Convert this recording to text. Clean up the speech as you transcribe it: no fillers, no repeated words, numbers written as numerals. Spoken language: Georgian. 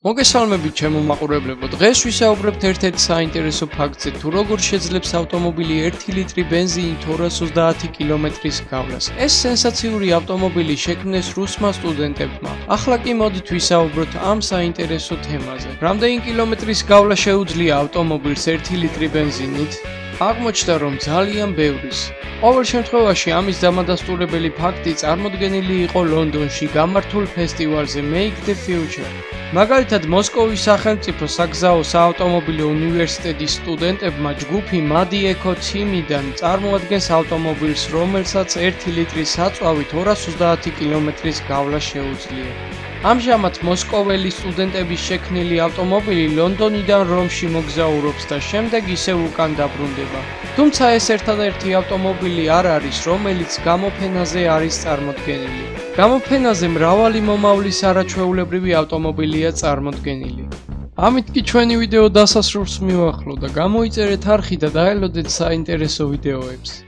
მოგესალმებით ჩემო მაყურებლებო, დღეს ვისაუბრებთ ერთ-ერთ საინტერესო ფაქტზე, თუ როგორ შეძლებს ავტომობილი 1 ლიტრი ბენზინით 230 კილომეტრის გავლას. ეს სენსაციური ავტომობილი შექმნეს რუსმა სტუდენტებმა. ახლა კი მოდით ვისაუბროთ ამ საინტერესო თემაზე. რამდენი კილომეტრის გავლა შეუძლია ავტომობილს 1 ლიტრი ბენზინით? აღმოჩნდა, რომ ძალიან ბევრის. ყოველ შემთხვევაში ამის დამადასტურებელი ფაქტი წარმოდგენილი იყო ლონდონში გამართულ ფესტივალზე Make the Future. მაგალითად, მოსკოვის სახელმწიფო საგზაო საავტომობილო უნივერსიტეტის სტუდენტებმა ჯგუფი Madi Eco Team-დან წარმოადგენს ავტომობილს, რომელსაც 1 ლიტრის საწვავით 230 კილომეტრის გავლა შეუძლია. ამჟამად მოსკოველი სტუდენტების შექმნილი ავტომობილი ლონდონიდან რომში მოგზაურობს და შემდეგ ისევ უკან დაბრუნდება. თუმცა ეს ერთადერთი ავტომობილი არ არის, რომელიც გამოფენაზე არის წარმოდგენილი. გამოფენაზე მრავალი მომავლის არაჩვეულებრივი ავტომობილია წარმოდგენილი. ამით კი ჩვენი ვიდეო დასასრულს მივახლო და გამოიწერეთ არხი და დაელოდეთ საინტერესო ვიდეოებს.